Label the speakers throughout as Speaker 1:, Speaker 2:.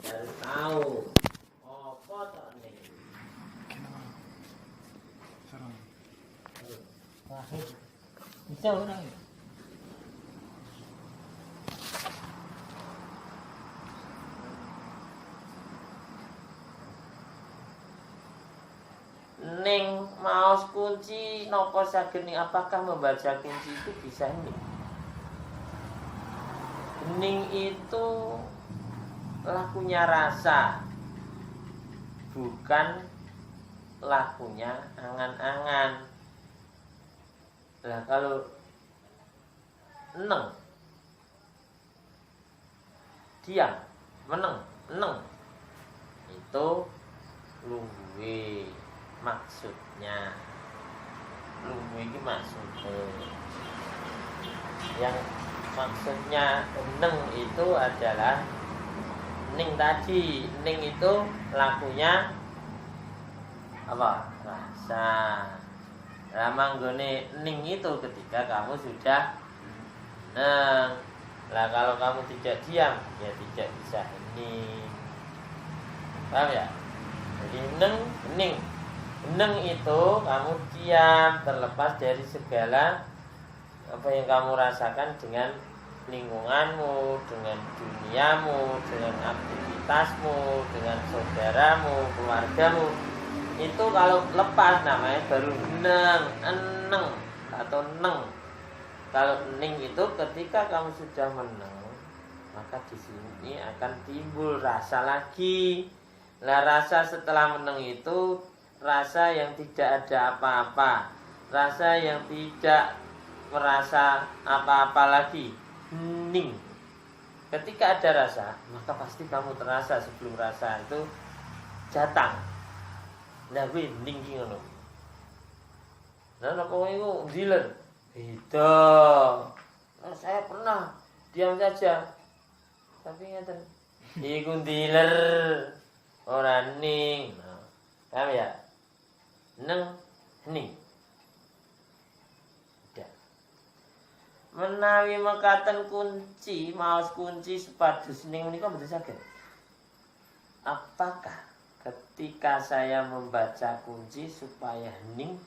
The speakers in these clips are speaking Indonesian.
Speaker 1: harus tahu apa tok ning.
Speaker 2: Bisa orang ya?
Speaker 1: Ning maos kunci nopo saged ning, apakah membaca kunci itu bisa ning? Ning itu lakunya rasa, bukan lakunya angan-angan. Lah kalau neng, diam, meneng, neng itu luwe maksudnya. Luwe ini maksudnya. Yang maksudnya neng itu adalah ning tadi. Ning itu lakunya apa? Rasa. Lah manggone ning itu ketika kamu sudah neng. Lah kalau kamu tidak diam, ya tidak bisa ning. Paham ya? Jadi ning. Neng itu kamu diam, terlepas dari segala apa yang kamu rasakan dengan lingkunganmu, dengan duniamu, dengan aktivitasmu, dengan saudaramu, keluargamu. Itu kalau lepas namanya baru eneng atau neng. Kalau ning itu ketika kamu sudah meneng, maka di sini akan timbul rasa lagi. Nah, rasa setelah meneng itu rasa yang tidak ada apa-apa, rasa yang tidak merasa apa-apa lagi. Ning. Ketika ada rasa, maka pasti kamu terasa sebelum rasa itu datang. Nah, kuwi ning ki ngono. Nah, napa iku dilen? Beda. Nah, saya pernah diam saja. Tapi ngeten. Iku diler ora ning. Nah, paham ya? Neng ning. Udah. Menawi mekaten kunci, maos kunci supados ning menika mboten saged. Apakah ketika saya membaca kunci supaya ning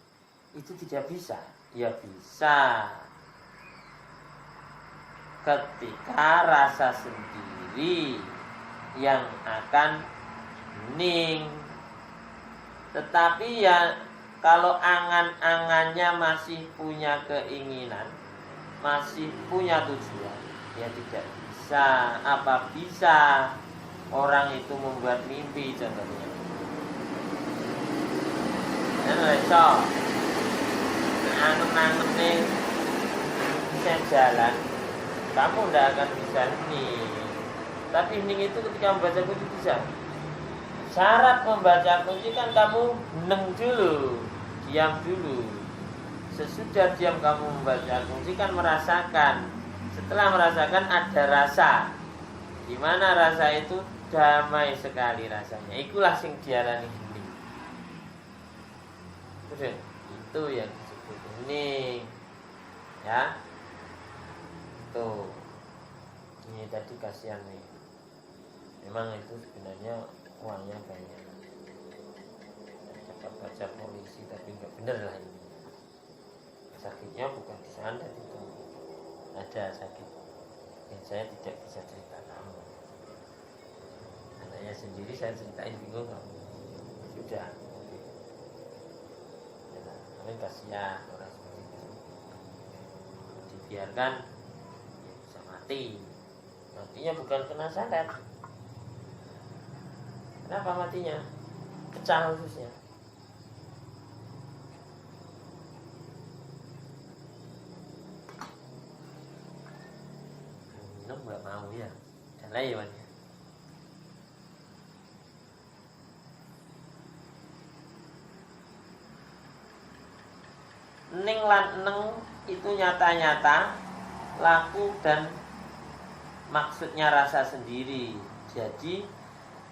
Speaker 1: itu tidak bisa? Ya bisa. Ketika rasa sendiri yang akan ning. Tetapi ya kalau angan-angannya masih punya keinginan, masih punya tujuan, ya tidak bisa. Apa bisa orang itu membuat mimpi contohnya? Iso angen-angen nih bisa jalan, kamu tidak akan bisa ning. Tapi ning itu ketika membaca kunci bisa. Syarat membaca kunci kan kamu neng dulu, diam dulu. Sesudah diam kamu membaca kunci kan merasakan. Setelah merasakan ada rasa. Di mana rasa itu damai sekali rasanya. Itulah sing diarani hening. Itu yang disebut hening. Ya. Tuh. Ini tadi kasihan nih. Memang itu sebenarnya uangnya banyak. Cepat baca polisi tapi enggak bener lah ini. Sakitnya bukan di sana itu. Ada sakit yang saya tidak bisa ceritakan. Anaknya sendiri saya ceritain bingung kamu. Sudah. Tapi kasihan orang seperti itu. Dibiarkan ya bisa mati. Matinya bukan kena santet. Kenapa matinya? Pecah ususnya. Minum nggak mau ya. Jangan ya. Ning lan neng itu nyata-nyata laku dan maksudnya rasa sendiri. Jadi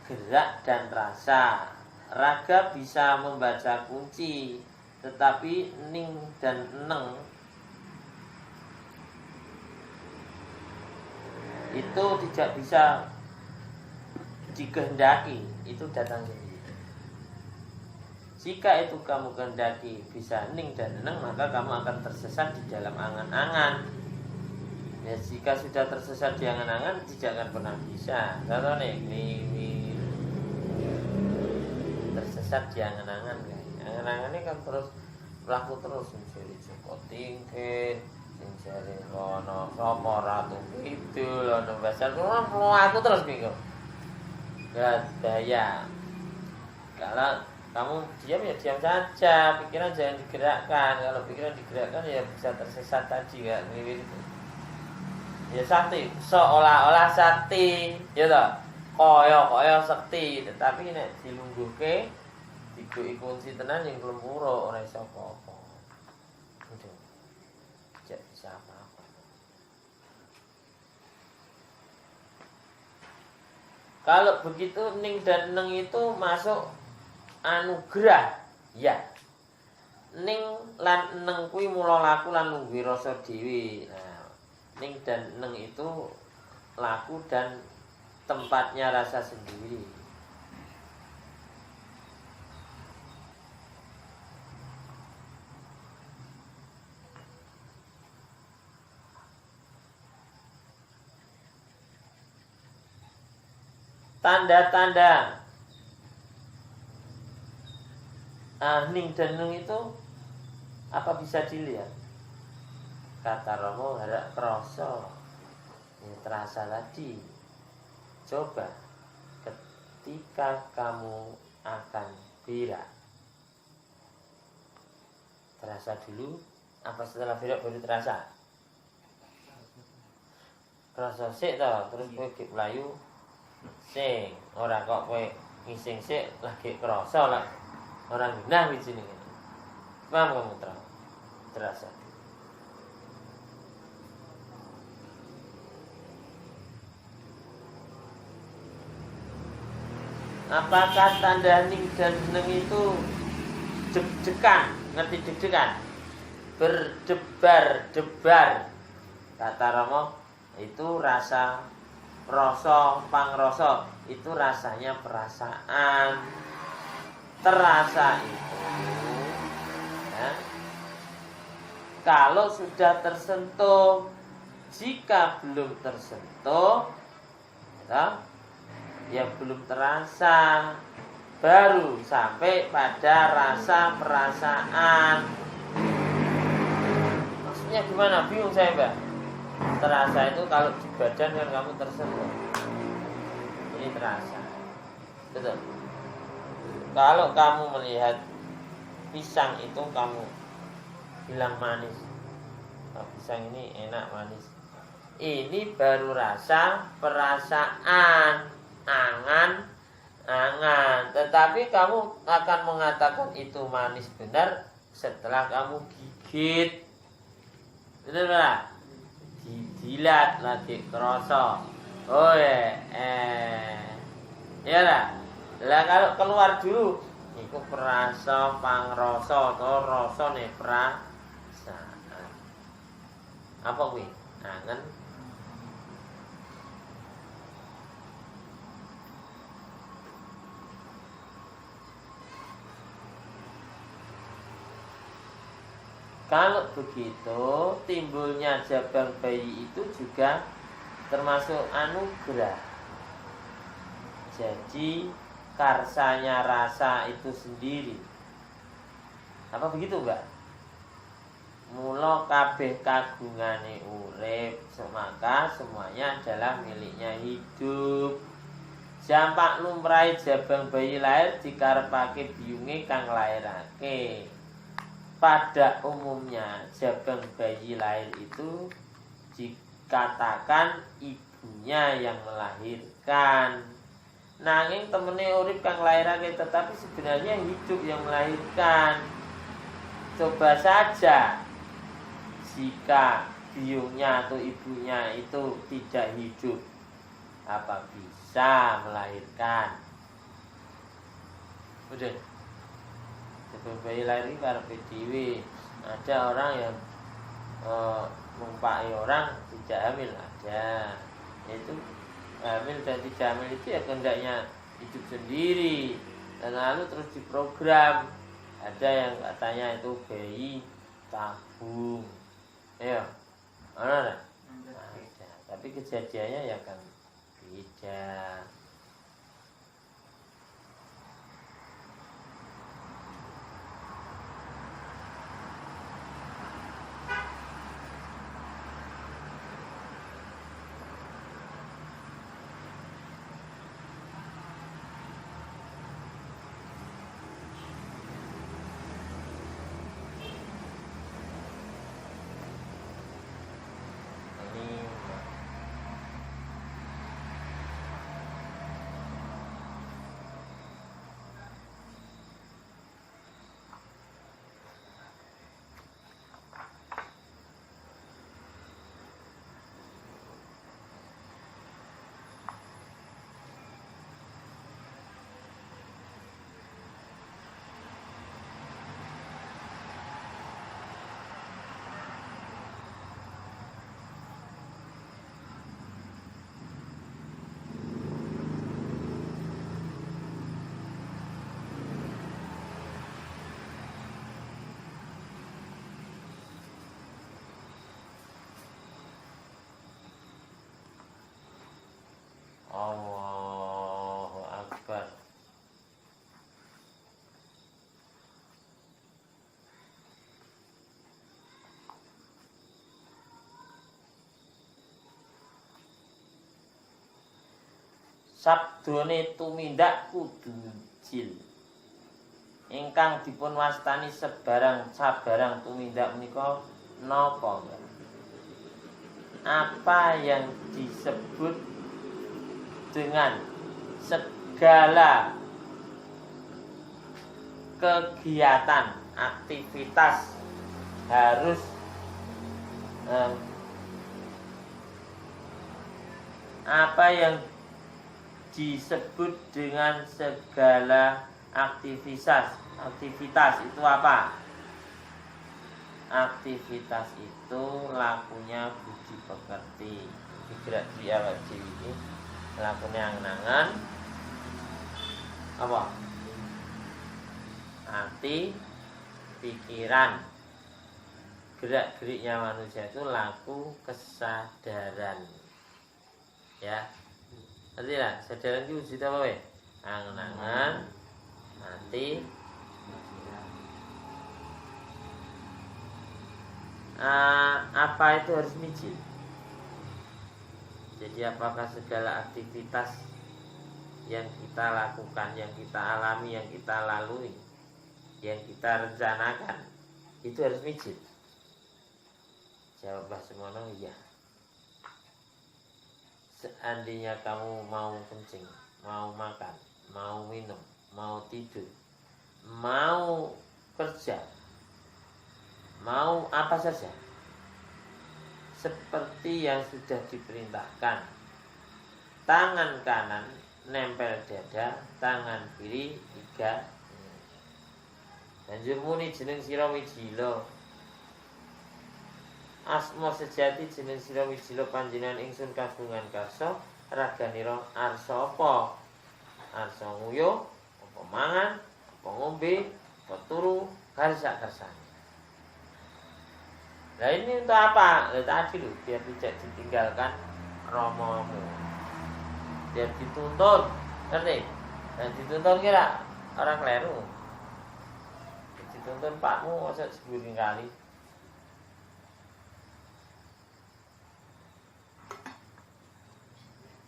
Speaker 1: gerak dan rasa. Raga bisa membaca kunci, tetapi ning dan neng itu tidak bisa dikehendaki itu datang sendiri. Jika itu kamu kehendaki bisa ning dan neng, maka kamu akan tersesat di dalam angan-angan. Ya, jika sudah tersesat di angan-angan tidak akan pernah bisa. Contoh nih, ini tersesat di angan-angan. Angan-angan ini kan terus berlaku terus, mencari Joko Tingkit, mencari Lono Sopo Ratu Kidul, Lono Basar, aku terus bingung. Gak daya. Kalau kamu diam ya diam saja, pikiran jangan digerakkan. Kalau pikiran digerakkan ya bisa tersesat tadi kan, itu. Ya sakti, seolah-olah sakti, ya toh, koyo sakti, tetapi nek dilungguhke, digo kunci tenan yang belum puro, ora iso apa-apa. Udah, tidak bisa apa-apa. Kalau begitu ning dan neng itu masuk anugerah, ya. Ning lan neng kuwi mula laku lan nunggu rasa dhewe. Nah, ning dan neng itu laku dan tempatnya rasa sendiri. Tanda-tanda ning dan neng itu apa bisa dilihat? Kata Romo harap kroso, ya, terasa tadi. Coba ketika kamu akan berak, terasa dulu. Apa setelah berak baru terasa? Kroso sik toh, terus kowe ge mlayu sing ora kok kowe ngising sik lagi kroso lah. Orang genah wijine ngene. Paham kamu terasa. Apakah tanda ning dan neng itu deg-degan? Ngerti deg-degan? Berdebar-debar. Kata Romo, itu rasa pangrasa itu rasanya perasaan. Terasa itu ya, kalau sudah tersentuh. Jika belum tersentuh ya belum terasa, baru sampai pada rasa perasaan. Maksudnya gimana? Bingung saya, Mbak. Terasa itu kalau di badan kan kamu tersentuh, ini terasa, betul. Kalau kamu melihat pisang itu kamu bilang manis, pisang ini enak manis, ini baru rasa perasaan, angan. Tetapi kamu akan mengatakan itu manis benar setelah kamu gigit, benar nggak? Dijilat lagi kerasa, oh ya lah. Lah kalau keluar dulu, itu perasa pangrasa atau rasa nih perasaan. Apa kuwi? Angen. Kalau begitu, timbulnya jabang bayi itu juga termasuk anugerah. Jadi karsanya rasa itu sendiri. Apa begitu, Mbak? Mula kabeh kagungane urip, maka semuanya adalah miliknya hidup. Jampak lumrahe jabang bayi lahir dikarepake biyunge kang lairake. Pada umumnya jabang bayi lahir itu dikatakan ibunya yang melahirkan. Nanging temene urip kang lairake, tetapi sebenarnya hidup yang melahirkan. Coba saja jika biungnya atau ibunya itu tidak hidup, apa bisa melahirkan? Udah. Sebelum bayi lahir ini karepe dhewe. Ada orang yang numpai orang tidak hamil, ada. Itu hamil dan tidak hamil itu ya kehendaknya hidup sendiri, dan lalu terus diprogram. Ada yang katanya itu bayi tabung, ya, mana? Nah, tapi kejadiannya ya kan beda. Allahu Akbar. Sabdone tumindak kudu jil. Ingkang dipun wastani sabarang tumindak menika napa? Apa yang disebut dengan segala kegiatan, aktivitas harus apa yang disebut dengan segala aktivitas itu apa? Aktivitas itu lakunya budi pekerti. Gerak di awak ini lakunya angan-angan apa? Hati, pikiran. Gerak-geriknya manusia itu laku kesadaran. Ya. Ngerti lah, kesadaran itu wujud apa weh? Angan-angan, hati, apa itu harus mijil? Jadi apakah segala aktivitas yang kita lakukan, yang kita alami, yang kita lalui, yang kita rencanakan itu harus mijil? Jawab semono iya. Seandainya kamu mau kencing, mau makan, mau minum, mau tidur, mau kerja, mau apa saja, seperti yang sudah diperintahkan, tangan kanan nempel dada, tangan kiri iga. Banjur muni jeneng sira wijila. Asma sejati jeneng sira wijila panjenengan ingsun kagungan karsa, raganira arsa apa? Arsa nguyuh, apa mangan, apa ngombe, apa turu, karsa-karsane. Nah ini untuk apa? Tadi loh, biar tidak ditinggalkan romomu, biar dituntun, ngerti? Dan dituntun kira orang keliru. Dituntun pakmu masa sebulan kali.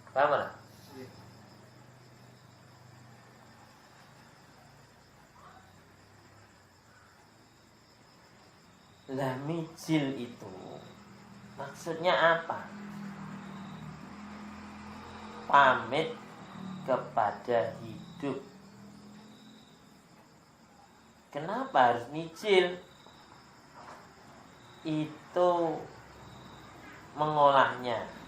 Speaker 1: Paham tak? Lah mijil itu maksudnya apa? Pamit kepada hidup. Kenapa harus mijil? Itu mengolahnya.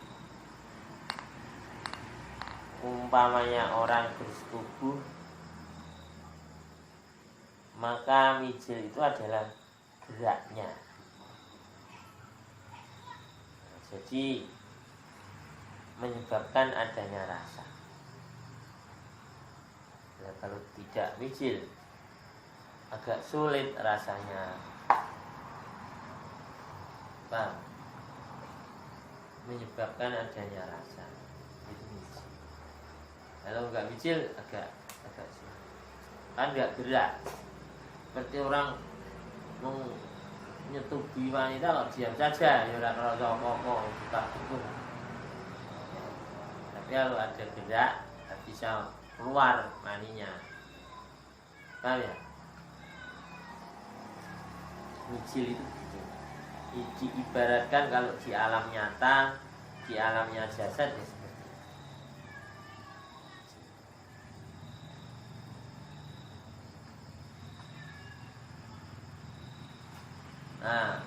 Speaker 1: Umpamanya orang bersetubuh, maka mijil itu adalah geraknya. Jadi menyebabkan adanya rasa. Nah, kalau tidak mijil agak sulit rasanya. Paham? Menyebabkan adanya rasa. Itu mijil. Kalau nggak mijil agak sulit. Kan nggak gerak. Seperti orang menyetubi wanita kok diam saja, ya ora kerasa apa-apa, buka buku. Tapi kalau ada gerak, bisa keluar maninya. Paham ya? Mijil itu gitu. Diibaratkan kalau di alam nyata, di alamnya jasad ya seperti itu. Nah,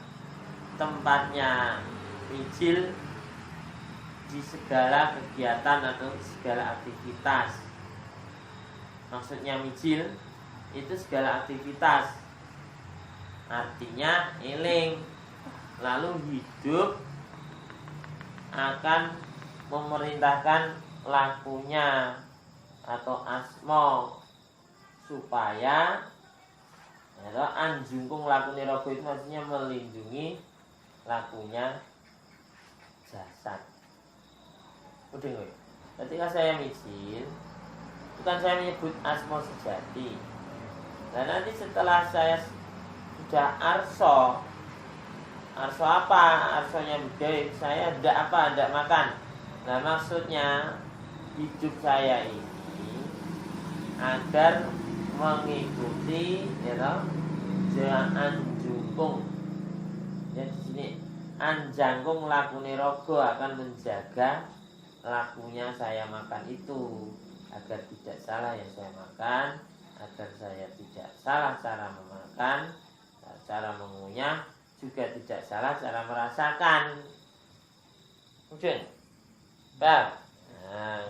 Speaker 1: tempatnya mijil di segala kegiatan atau segala aktivitas. Maksudnya mijil itu segala aktivitas. Artinya eling, lalu hidup akan memerintahkan lakunya atau asmo supaya anjungkung lakune rogo itu maksudnya melindungi lakunya jasad. Udah nggak? Ketika saya mijil, bukan saya menyebut asmo sejati. Dan nanti setelah saya sudah arso apa? Arsonya budaya saya tidak makan. Nah maksudnya hidup saya ini agar mengikuti anjungkung. Ya di sini anjangkung lakune rogo akan menjaga lakunya saya makan itu agar tidak salah yang saya makan, agar saya tidak salah cara memakan, cara mengunyah, juga tidak salah cara merasakan. Udah, paham? Nah,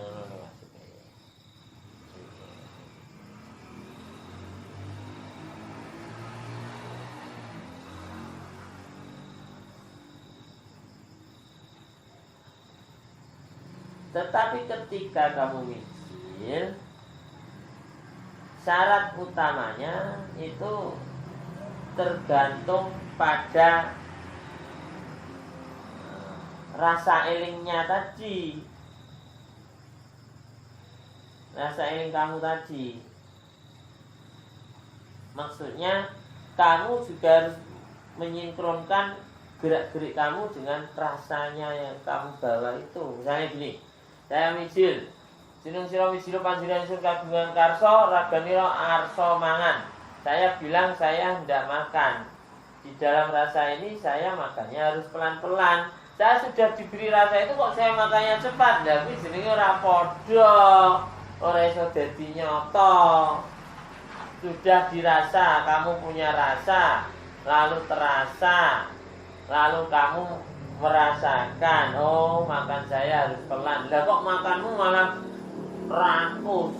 Speaker 1: tetapi ketika kamu mijil, syarat utamanya itu tergantung pada rasa elingnya tadi. Rasa eling kamu tadi. Maksudnya kamu juga harus menyinkronkan gerak-gerik kamu dengan rasanya yang kamu bawa itu. Misalnya gini, saya mijil, sinung sira mijil panjenengan sun kagungan karso, raganira arso mangan. Saya bilang saya hendak makan. Di dalam rasa ini saya makannya harus pelan-pelan. Saya sudah diberi rasa itu kok saya makannya cepat. Lah kuwi jenenge ora padha. Ora iso dadi nyata. Sudah dirasa, kamu punya rasa, lalu terasa, lalu kamu merasakan, oh makan saya harus pelan. Lah kok makanmu malah rakus.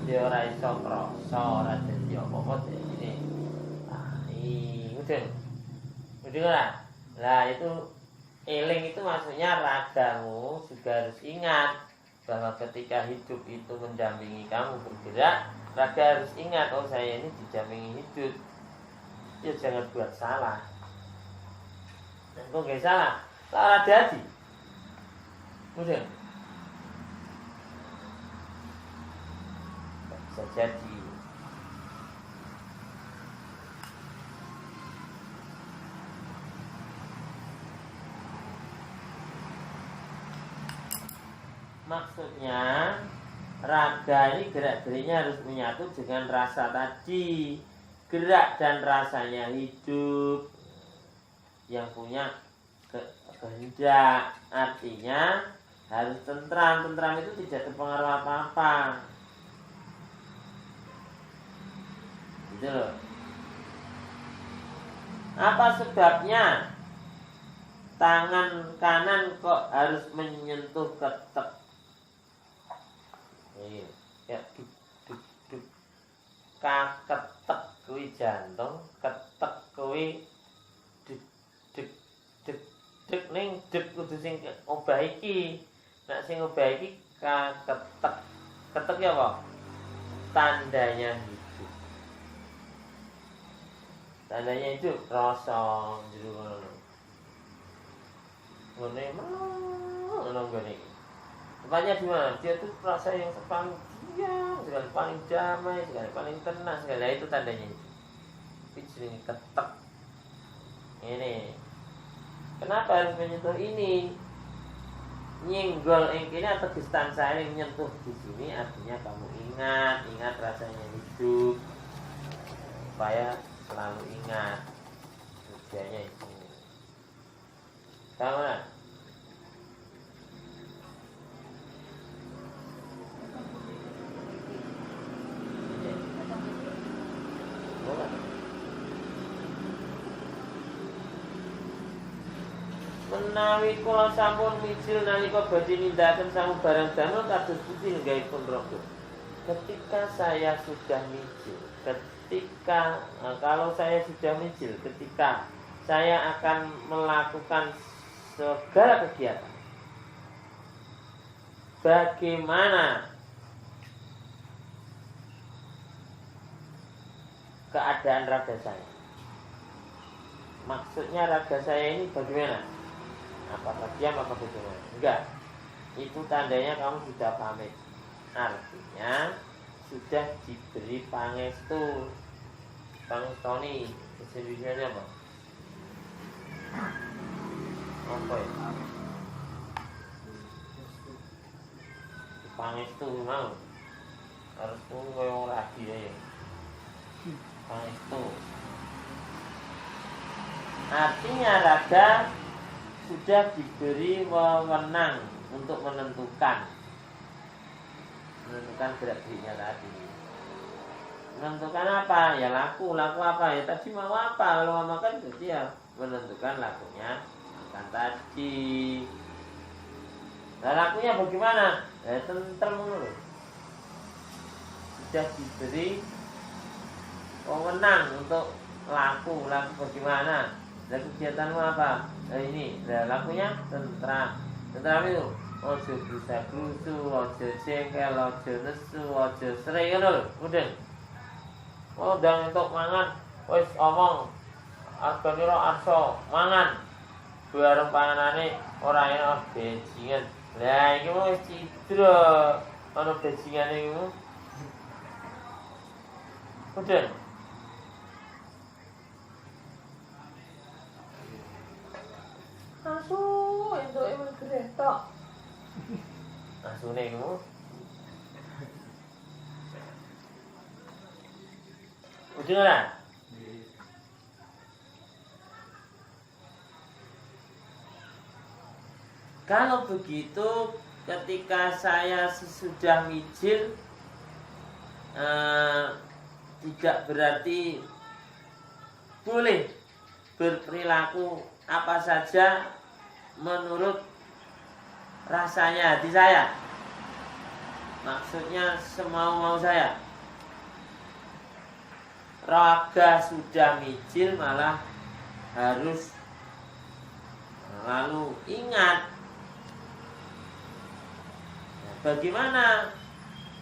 Speaker 1: Ya ora iso krasa, ora dadi apa-apa ini. Udah lah. Lah itu eling itu maksudnya ragamu juga harus ingat bahwa ketika hidup itu mendampingi kamu bergerak, raga harus ingat, oh saya ini didampingi hidup. Ya jangan buat salah. Nah, kok gak salah? Salah jadi. Udah. Bisa jadi. Maksudnya raga ini gerak-geriknya harus menyatu dengan rasa tadi. Gerak dan rasanya hidup yang punya kehendak. Artinya harus tentram. Tentram itu tidak terpengaruh apa-apa. Gitu loh. Apa sebabnya tangan kanan kok harus menyentuh ketek? Ya duk duk duk. Ketek kuwi jantung, ketek kuwi duk duk duk duk ning duk kudu sing obah iki. Nek sing obah iki ketek. Ketek ya apa? tandanya hidup. Tandanya hidup rasa jero ngene ngono ngene. Tempatnya di mana? Dia tuh rasa yang paling diam, sekali paling damai, sekali paling tenang, sekali itu tandanya itu. Itu jenenge ketek. Ini. Kenapa harus menyentuh ini? Nyenggol ini ateges tansah yang menyentuh di sini artinya kamu ingat rasanya hidup supaya selalu ingat tujuannya itu. Kamu lah. Menawi kula sampun mijil nalika badhe nindakaken samubarang damel kados pundi nggahipun raga. Ketika saya sudah mijil, kalau saya sudah mijil, ketika saya akan melakukan segala kegiatan, bagaimana keadaan raga saya? Maksudnya raga saya ini bagaimana? Apakah diam apa bagaimana? Enggak. Itu tandanya kamu sudah pamit. Artinya sudah diberi pangestu. Pangestoni kesendiriannya apa? Apa ya? Pangestu mau. Harus tunggu yang lagi ya. Pangestu. Artinya raga sudah diberi wewenang untuk menentukan gerak geriknya tadi. Menentukan apa? Ya laku apa? Ya tadi mau apa? Kalau mau makan berarti ya menentukan lakunya makan tadi. Nah lakunya bagaimana? Ya tentrem dulu. Sudah diberi wewenang untuk laku bagaimana? Dan kegiatanmu apa? Nah ini, nah lakunya tentram. Tentram itu ojo bisa krusu, ojo jengkel, ojo nesu, ojo serai kan lho, mudeng. Oh, ndang entuk mangan, wis omong. Asbanira arsa mangan. Bareng panganane ora enak bajingan. Lah iki wis cidra ana bajingane iku. Mudeng. Asu entuk e gede tok. Asune iku. Udah. Kalau begitu ketika saya sesudah mijil tidak berarti boleh berperilaku apa saja menurut rasanya hati saya. Maksudnya semau-mau saya. Raga sudah mijil malah harus lalu ingat. Nah, bagaimana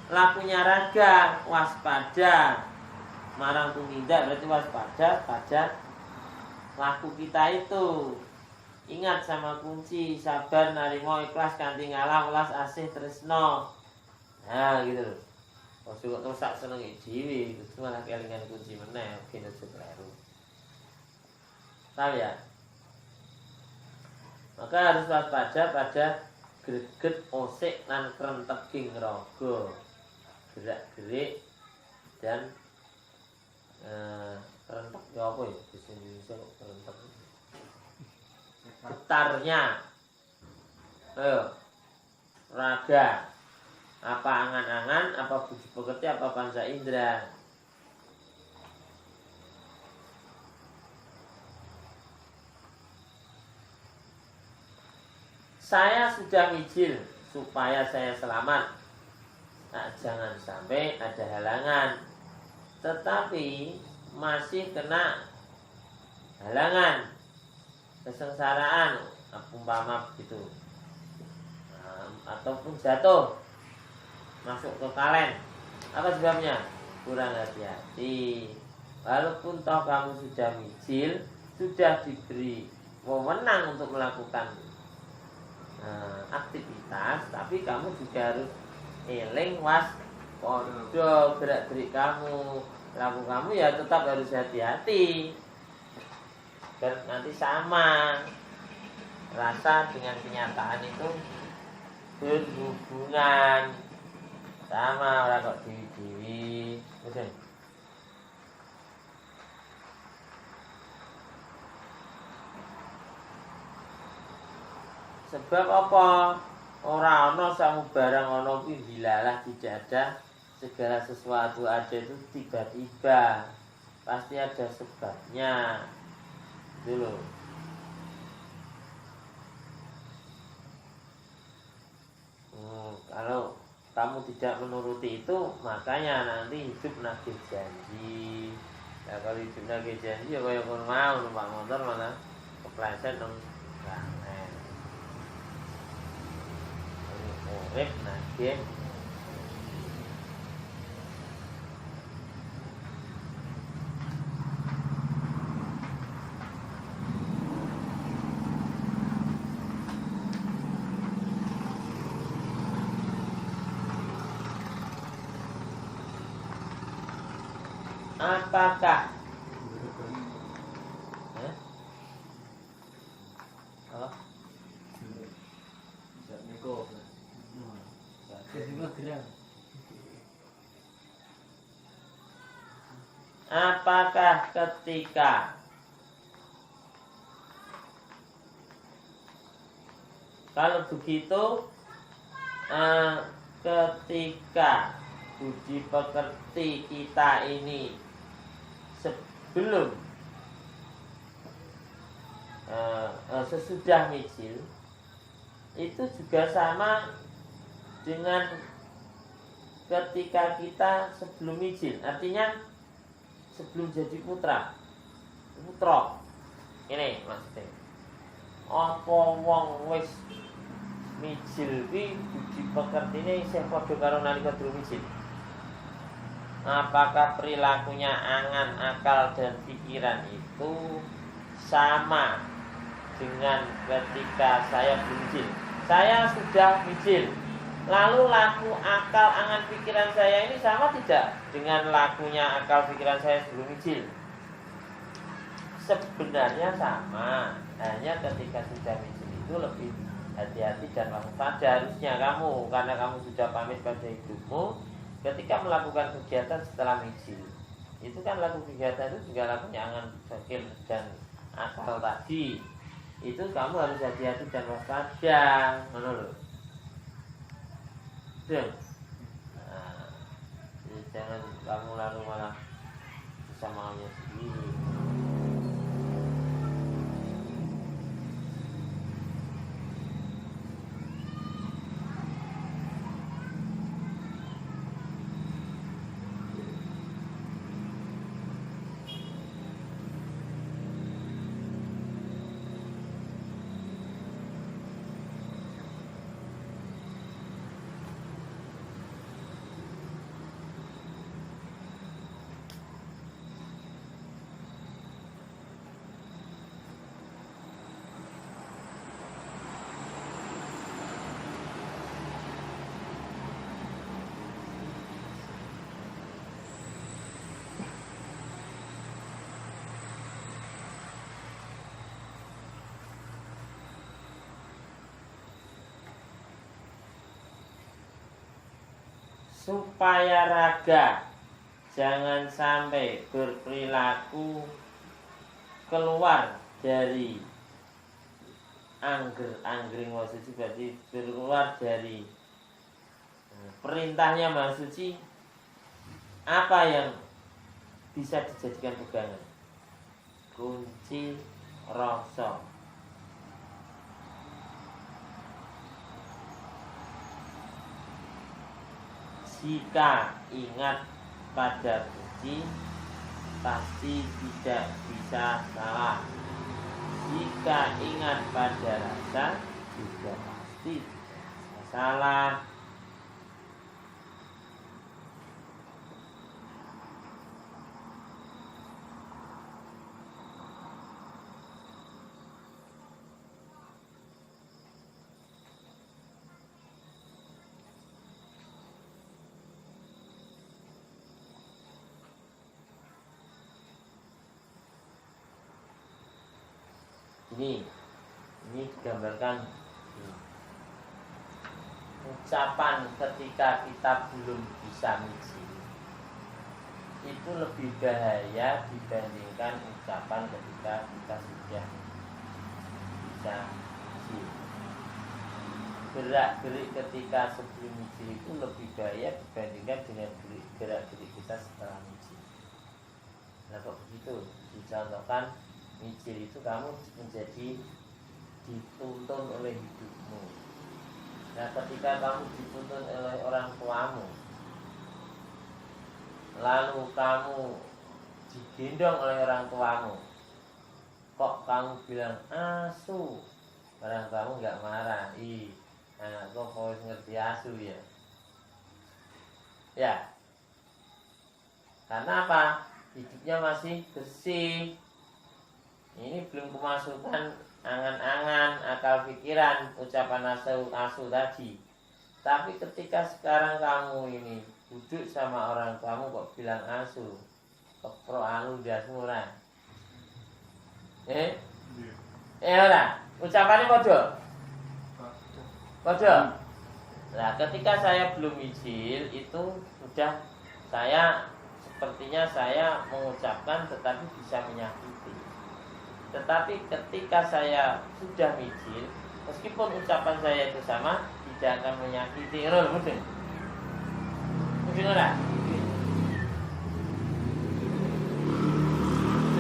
Speaker 1: lakunya raga? Waspada. Marang tumindak berarti waspada pada laku kita itu. Ingat sama kunci sabar narimo ikhlas kanthi ngalah welas asih tresno. Nah gitu loh. Ojo kok terus sak senenge dhewe, kudu malah kelingan kunci meneh ben aja kleru. Tahu ya? Maka harus waspada pada greget osik lan krenteging raga. Gerak-gerik dan rentek ya apa ya? Bahasa Indonesia kok rentek. Getarnya. Ayo. Raga. Apa angan-angan, apa budi pekerti, apa panca indera. Saya sudah mijil supaya saya selamat. Nah, jangan sampai ada halangan. Tetapi masih kena halangan, kesengsaraan, umpama begitu, ataupun jatuh masuk ke kalen, Apa sebabnya? Kurang hati-hati. Walaupun toh kamu sudah mijil, sudah diberi wewenang untuk melakukan aktivitas, tapi kamu juga harus eling waspada gerak-gerik kamu, laku kamu ya tetap harus hati-hati. Dan nanti sama rasa dengan kenyataan itu berhubungan, sama orang kok dewi-dewi. Betul. Sebab apa? Ora ana samu barang ana kuwi hilalah, tidak ada. Segala sesuatu ada itu tiba-tiba. Pasti ada sebabnya. Dulu. Kalau kamu tidak menuruti itu, makanya nanti hidup nagih janji. Ya kalau hidup nagih janji ya kaya kon mau numpak motor malah kepleset nang gangen. Urip nagih. Apakah apakah ketika kalau begitu ketika budi pekerti kita ini sebelum sesudah mijil itu juga sama dengan ketika kita sebelum mijil, artinya sebelum jadi putra ini maksudnya apa wong wis mijil kuwi budi pekertine isih padha karo nalika durung mijil. Apakah perilakunya angan, akal, dan pikiran itu sama dengan ketika saya belum mijil? Saya sudah mijil, lalu laku, akal, angan, pikiran saya ini sama tidak dengan lakunya akal, pikiran saya sebelum mijil? Sebenarnya sama, hanya ketika sudah mijil itu lebih hati-hati dan waspada harusnya kamu, karena kamu sudah pamit pada hidupmu. Ketika melakukan kegiatan setelah mijil, itu kan laku kegiatan itu juga lakunya angan, pikir, dan akal tadi. Itu kamu harus hati-hati dan waspada, menurut. Nah, jangan kamu lalu malah bisa maunya sendiri. Supaya raga jangan sampai berperilaku keluar dari angger-anggering Maha Suci, berarti keluar dari perintahnya Maha Suci. Apa yang bisa dijadikan pegangan? Kunci rasa. Jika ingat pada kunci, pasti tidak bisa salah. Jika ingat pada rasa, juga pasti tidak bisa salah. ini digambarkan ucapan ketika kita belum bisa micil itu lebih bahaya dibandingkan ucapan ketika kita sudah bisa micil. Gerak-gerik ketika sebelum micil itu lebih bahaya dibandingkan dengan gerak-gerik kita setelah micil. Nah kok begitu? Dicontohkan micil itu kamu menjadi dituntun oleh hidupmu. Nah ketika kamu dituntun oleh orang tuamu, lalu kamu digendong oleh orang tuamu, kok kamu bilang asu, orang kamu nggak marah. Anak kok harus ngerti asu ya? Ya, karena apa? Hidupnya masih bersih. Ini belum kemasukan angan-angan, akal pikiran, ucapan asu tadi. Tapi ketika sekarang kamu ini duduk sama orang kamu kok bilang asu, kepro anu das murah. Ora, ucapannya podo. Podo. Nah, ketika saya belum micil itu sudah saya sepertinya saya mengucapkan tetapi bisa menyakiti. Tetapi ketika saya sudah micil, meskipun ucapan saya itu sama, tidak akan menyakiti. Mungkin ora.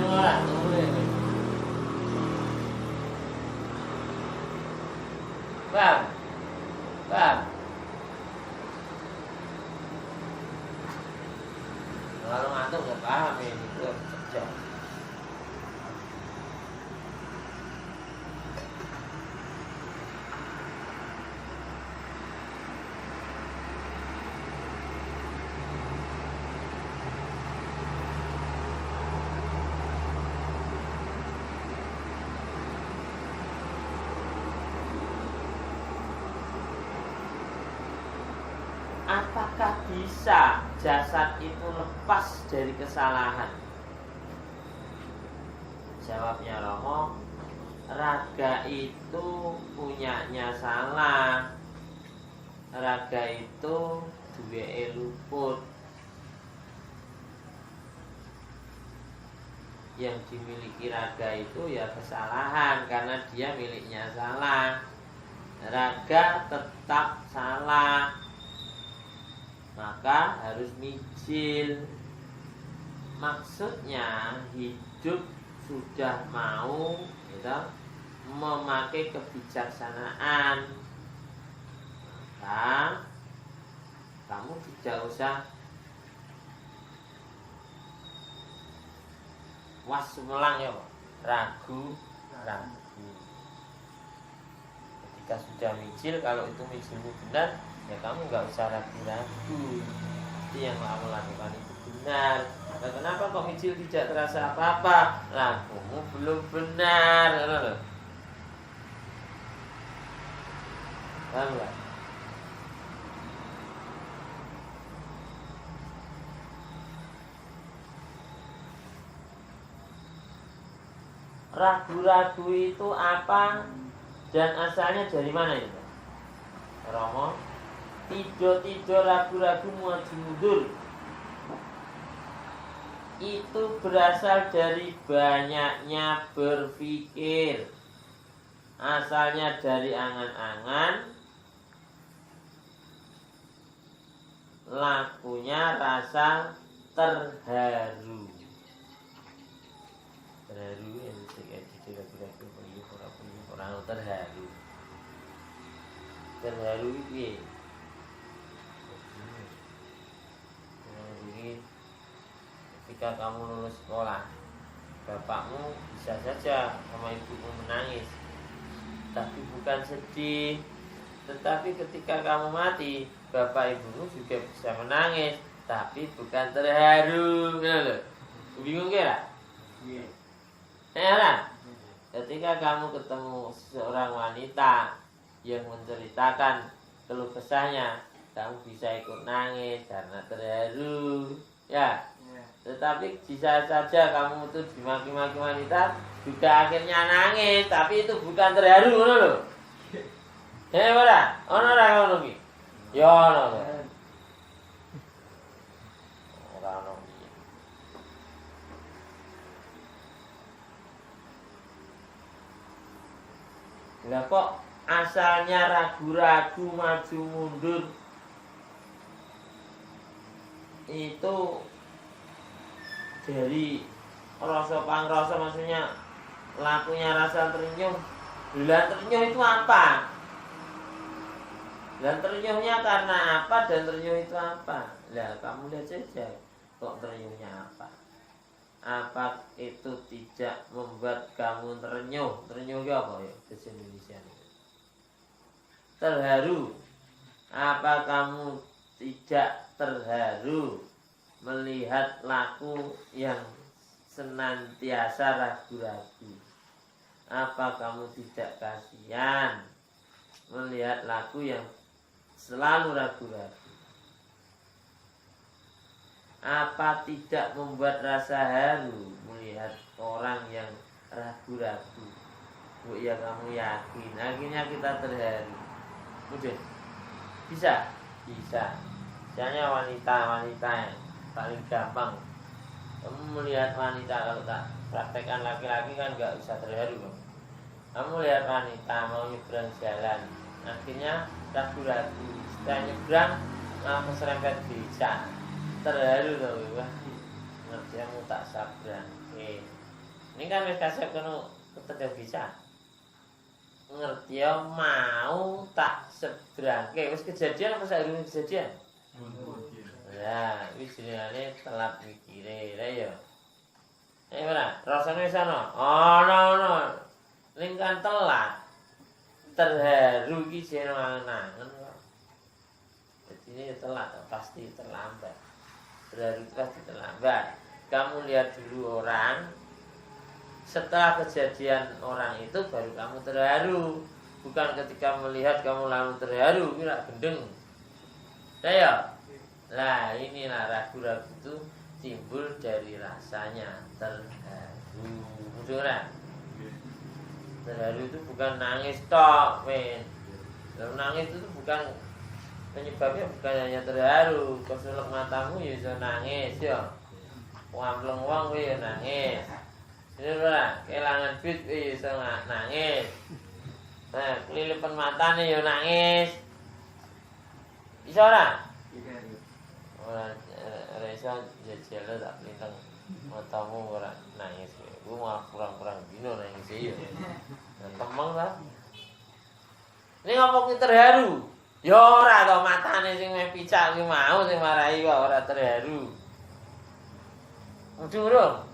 Speaker 1: Ora, Paham? Kalau ngantuk nggak paham ini itu kerja. Apakah bisa jasad itu lepas dari kesalahan? Jawabnya Romo, raga itu punyanya salah. Raga itu duwe luput. Yang dimiliki raga itu ya kesalahan karena dia miliknya salah. Raga tetap salah, maka harus micil. Maksudnya hidup sudah mau memakai kebijaksanaan, maka kamu tidak usah was-melang ya, ragu. Ketika sudah micil, kalau itu micilmu benar, ya kamu nggak usah ragu-ragu. Pasti yang kamu lakukan itu benar. Nah, kenapa kok micil tidak terasa apa-apa? Lakumu belum benar. Paham nggak? Ragu-ragu itu apa dan asalnya dari mana itu? Romo, tidur ragu-ragu maju mundur itu berasal dari banyaknya berpikir. Asalnya dari angan-angan, lakunya rasa terharu. Terharu yang ragu-ragu orang terharu. Terharu piye? Ketika kamu lulus sekolah, bapakmu bisa saja sama ibumu menangis, tapi bukan sedih. Tetapi ketika kamu mati, bapak ibumu juga bisa menangis, tapi bukan terharu. Bingung kira? Iya. Ketika kamu ketemu seorang wanita yang menceritakan keluh kesahnya, kamu bisa ikut nangis karena terharu, ya. Tetapi bisa saja kamu itu dimaki-maki wanita juga akhirnya nangis, tapi itu bukan terharu, ngono lho. Ya ora, ono ora ngono iki. Ya ono. Ora ono. Lah kok asalnya ragu-ragu maju mundur itu dari rasa pangrasa, maksudnya lakunya rasa ternyuh. Lah ternyuh itu apa? Dan ternyuhnya karena apa dan ternyuh itu apa? Lah kamu lihat saja kok ternyuhnya apa. Apa itu tidak membuat kamu ternyuh? Ternyuh itu apa ya? Bahasa Indonesia ini. Terharu. Apa kamu tidak terharu melihat laku yang senantiasa ragu-ragu? Apa kamu tidak kasihan melihat laku yang selalu ragu-ragu? Apa tidak membuat rasa haru melihat orang yang ragu-ragu? Bu ya kamu yakin, akhirnya kita terharu. Udah, bisa. Misalnya wanita yang paling gampang. Kamu melihat wanita, kalau tak praktekkan laki-laki kan nggak bisa terharu. Kamu lihat wanita mau nyebrang jalan, akhirnya ragu-ragu. Setelah nyebrang langsung serempet beca. Terharu tau, wah ngerti kamu tak sabar. Ini kan mereka kasih kono ketegal bisa. Ngerti ya mau tak seberang. Wis kejadian apa saurunge kejadian? Ya, wis jenenge telat mikire. Lah ya. Ora, rasane wis ana. Ono. Ning kan telat. Terharu iki jeneng angen-angen kok. Jadi ini telat, pasti terlambat. Terharu pasti terlambat. Kamu lihat dulu orang, setelah kejadian orang itu baru kamu terharu. Bukan ketika melihat kamu lalu terharu, kira gendeng. Ya. Lah inilah ragu-ragu itu timbul dari rasanya terharu. Mudah. Terharu itu bukan nangis tok, men. Kalau nangis itu bukan penyebabnya, bukan hanya terharu. Kesulek matamu ya iso nangis ya. Wampleng wong kuwi ya nangis. Ini ora, kelangan duit kuwi iso nangis. Nah, kelilipan matane ya nangis. Iso ora? Ora iso jajal tak lintang matamu ora nangis. Ku malah kurang-kurang dino nangis ya. Temeng ta? Ini ngomong terharu. Ya ora to, matane sing meh picak ki mau sing marahi kok ora terharu. Mudhun.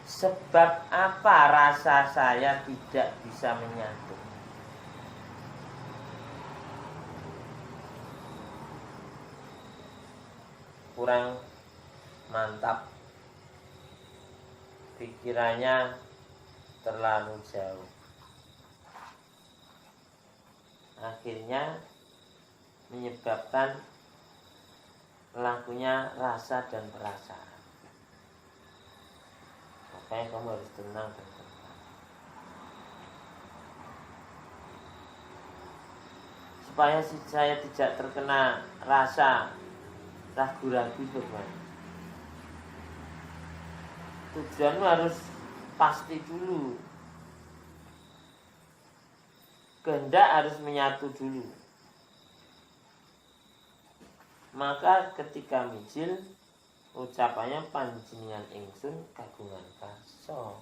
Speaker 1: Sebab apa rasa saya tidak bisa menyatu? Kurang mantap, pikirannya terlalu jauh. Akhirnya menyebabkan lakunya rasa dan perasaan. Makanya kamu harus tenang dan tenang. Supaya saya tidak terkena rasa ragu-ragu bagaimana. Tujuanmu harus pasti dulu. Kehendak harus menyatu dulu. Maka ketika mijil ucapannya panjenengan ingsun kagungan karsa.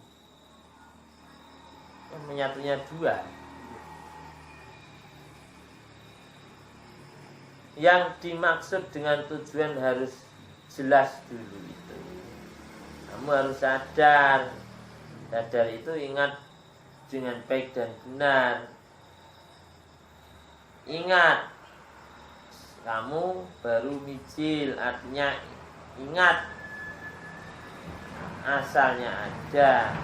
Speaker 1: Menyatunya dua. Yang dimaksud dengan tujuan harus jelas dulu itu. Kamu harus sadar. Sadar itu ingat dengan baik dan benar. Ingat, kamu baru mijil, artinya ingat asalnya ada.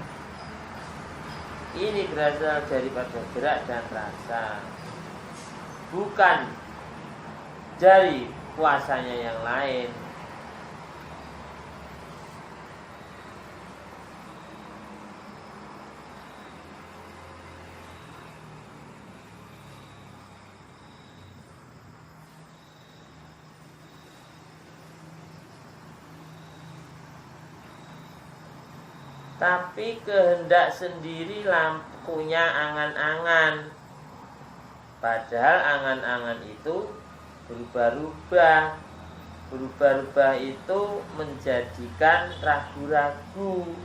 Speaker 1: Ini berasal daripada gerak dan rasa, bukan dari kuasanya yang lain. Tapi kehendak sendiri punya angan-angan. Padahal angan-angan itu berubah-ubah. Berubah-ubah itu menjadikan ragu-ragu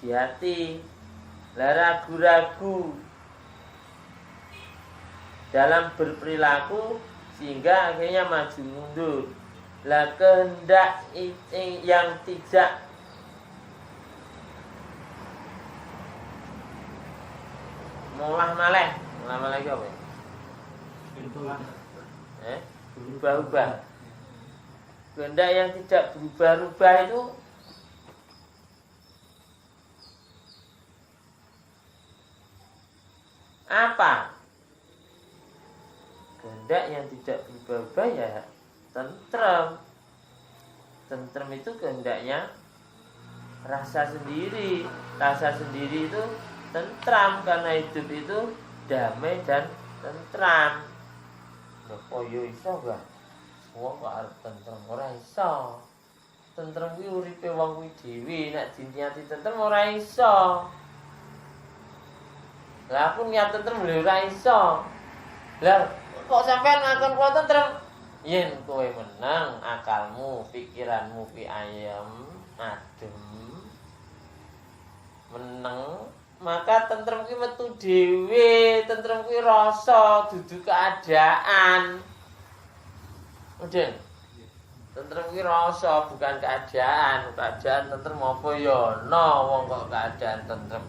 Speaker 1: di hati. Lah ragu-ragu dalam berperilaku sehingga akhirnya maju mundur. Lah kehendak yang tidak Mulah maleh itu apa? Berubah-ubah. Kehendak yang tidak berubah-ubah itu apa? Kehendak yang tidak berubah-ubah ya tentrem. Tentrem itu kehendaknya rasa sendiri. Rasa sendiri itu tentram, karena hidup itu damai dan tentram. Lho koyo iso gak? Wong kok arep tentram ora iso. Tentrem kuwi uripe wong kuwi dhewe, nek diniati tentrem ora iso. Lah aku niat tentrem lho ora iso. Lah kok sampean ngakon kuwi tentrem? Yen kowe menang, akalmu, pikiranmu ki ayem, adem, meneng, maka tentrem kuwi metu dhewe, tentrem kuwi rasa dudu keadaan. Udah. Tentrem kuwi rasa bukan keadaan. Keadaan tentrem apa ya ana wong kok keadaan tentrem.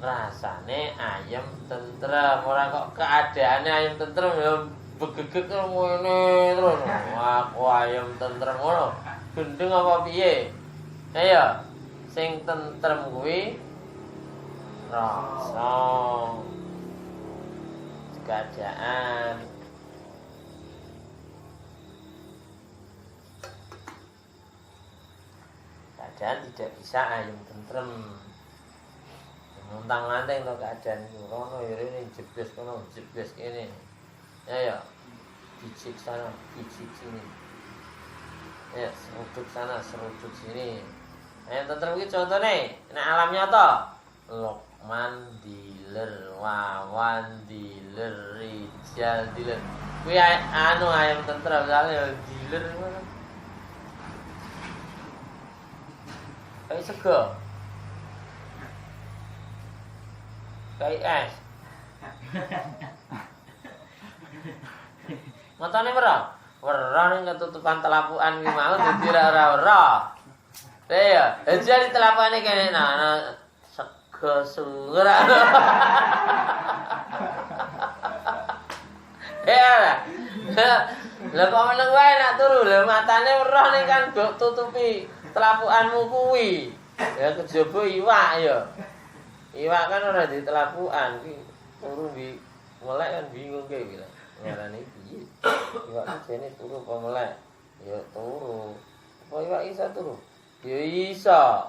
Speaker 1: Rasane ayem tentrem, ora kok keadaane ayem tentrem ya begegek ngene terus. Aku ayem tentrem ngono. Gendeng apa piye? Ayo, sing tentrem kuwi rasa keadaan. Keadaan tidak bisa ayem tentrem. Montang-lanting to keadaan rono ya rene jeblos kono jeblos kene. Ya bicik sana bicik sini. Ya seruduk sana seruduk sini. Ayem tentrem iki contone nek alam nyata Lokman dealer, Wawan dealer, Rijal dealer. Kuwi anu ayam tentrem soalnya dealer ngono. Kayak sego. Kayak es. Matane merah. Werah ning ketutupan telapukan ki mau dadi ora-ora. Ya, jadi telapukane kene nah kesunger. Ya. Lah kok meneng wae nak turu, lah matane weruh ning kan mbok tutupi telapukanmu kuwi. Ya kejaba iwak ya. Iwak kan ora di telapukan ki turu di melek kan bingung kowe iki lah. Ngarane piye? Iwak iki jane turu apa melek? Ya turu. Apa iwak iso turu? Ya iso.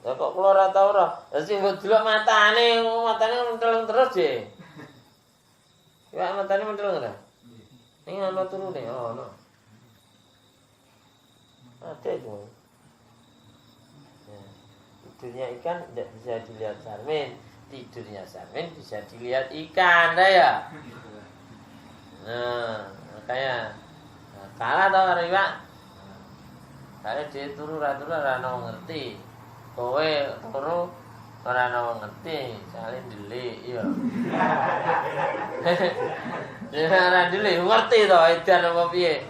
Speaker 1: Ya kok kula ora tau ora. Lah sing mbok delok matane mentelung terus nggih. Ya matane mentelung ora? Ning ana turune, ono. Ada itu. Ya. Tidurnya ikan tidak bisa dilihat Sarmin. Tidurnya Sarmin bisa dilihat ikan, dah ya. Nah, makanya kalah tau karo Pak. Karena dia turu ora ngerti. Kowe turu ora ngerti, salin delik ya. Ya ora delik ngerti to edan apa piye.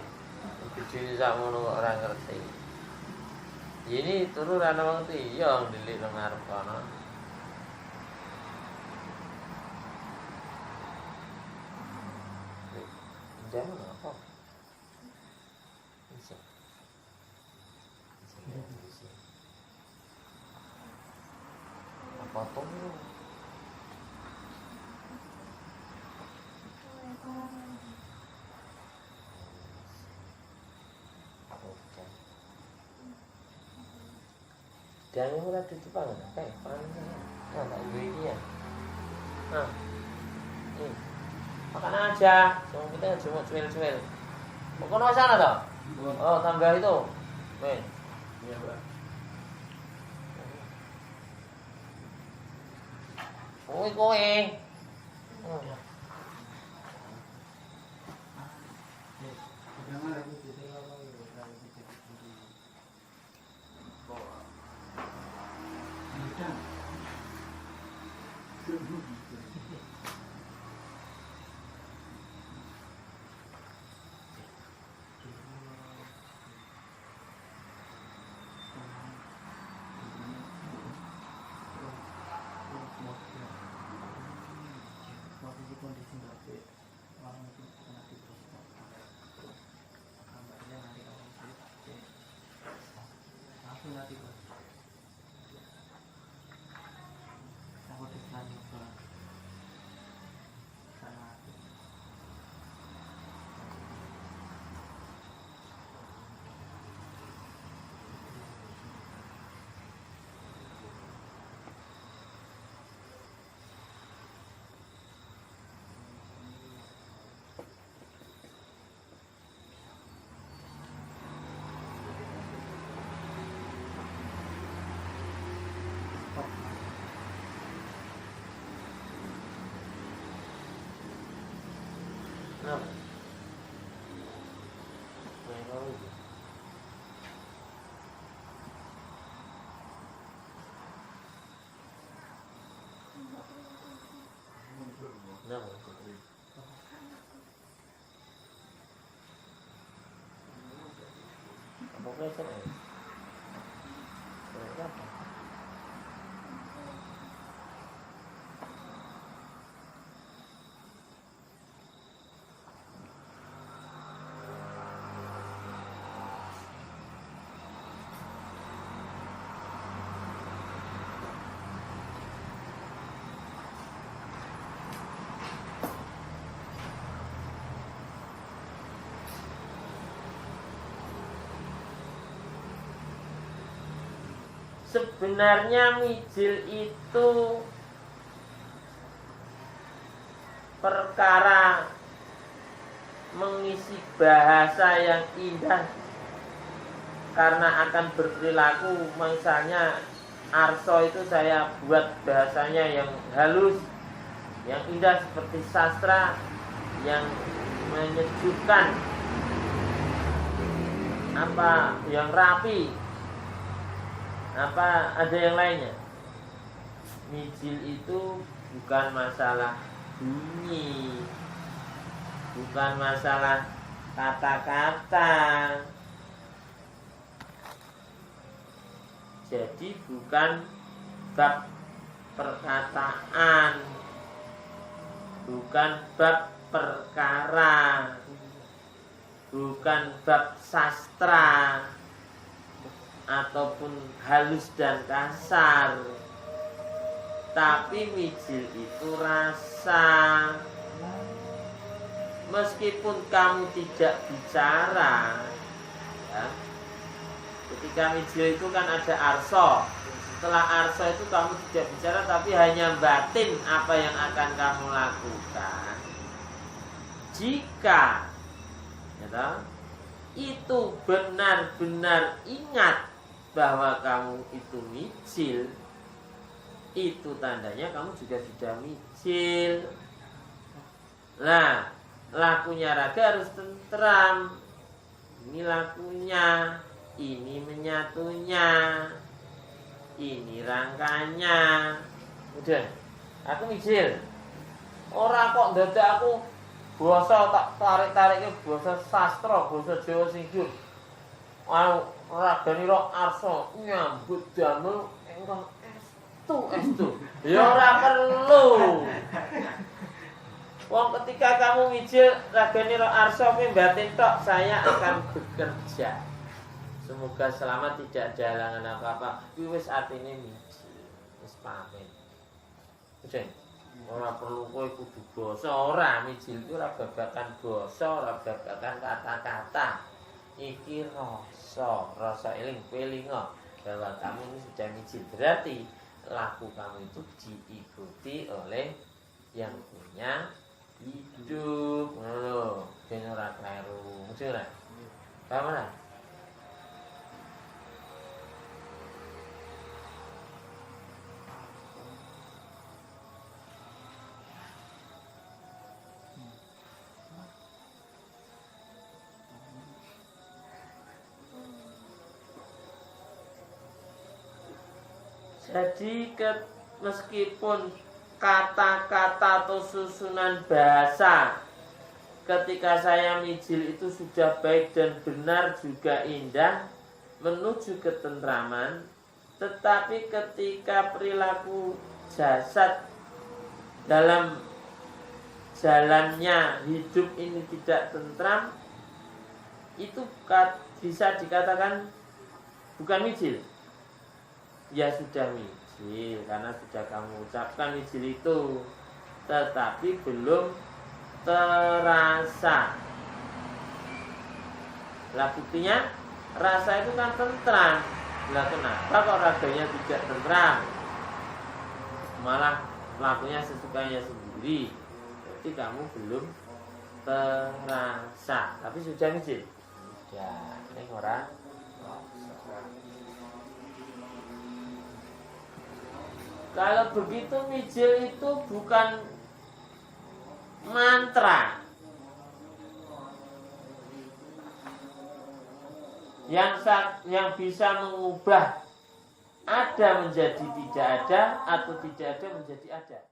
Speaker 1: Bidine sakmono kok ora ngerti. Ini turu ora ngerti, ya delik nang ngarep kono. Jangan apa? Bisa. Apa tuh? Jangan mulai ditumpang, kayak panjang. Nah, tak ini ya. Nah, ini makan aja. Semua kita cuma cuil-cuil. Mau ke sana toh? Oh, tambah itu. Nih. Iya, Pak. Kowe. Nah. Sebenarnya mijil itu perkara mengisi bahasa yang indah karena akan berperilaku. Misalnya arso itu saya buat bahasanya yang halus, yang indah seperti sastra, yang menyejukkan, apa yang rapi, apa ada yang lainnya. Mijil itu bukan masalah bunyi, bukan masalah kata-kata. Jadi bukan bab perkataan, bukan bab perkara, bukan bab sastra ataupun halus dan kasar. Tapi mijil itu rasa. Meskipun kamu tidak bicara ya, ketika mijil itu kan ada arso, setelah arsa itu kamu tidak bicara, tapi hanya batin apa yang akan kamu lakukan. Jika itu benar-benar ingat bahwa kamu itu mijil, itu tandanya kamu juga sudah mijil. Nah, lakunya raga harus tentram. Ini lakunya, ini menyatunya, ini rangkanya. Udah, aku mijil. Ora kok dadak aku basa tak tarik-tarik ke basa sastra, basa Jawa singgur. Ragani ro arsa nyambut damel engkang estu. Ya ora perlu. Wong ketika kamu mijil ragani ro arsa kuwi batin tok, saya akan bekerja. Semoga selamat, tidak ada halangan apa-apa. Kuwi wis artine mijil, wis pamit. Udah. Ora perlu kowe kudu basa, ora mijil itu ora babakan basa, ora babakan kata-kata. Iki rasa eling pelingo bahwa kamu ini sudah mijil. Berarti laku kamu itu diikuti oleh yang punya hidup. Ngono, ben ora kleru. Mesti ora? Paham ora? Jadi meskipun kata-kata atau susunan bahasa ketika saya mijil itu sudah baik dan benar juga indah menuju ketentraman, tetapi ketika perilaku jasad dalam jalannya hidup ini tidak tentram, itu bisa dikatakan bukan mijil. Ya sudah mijil, karena sudah kamu ucapkan mijil itu, tetapi belum terasa. Lah buktinya rasa itu kan tentram. Lah kenapa kok raganya tidak tentram? Malah lakunya sesukanya sendiri. Berarti kamu belum terasa, tapi sudah mijil. Ya, ini orang. Kalau begitu mijil itu bukan mantra yang bisa mengubah ada menjadi tidak ada atau tidak ada menjadi ada.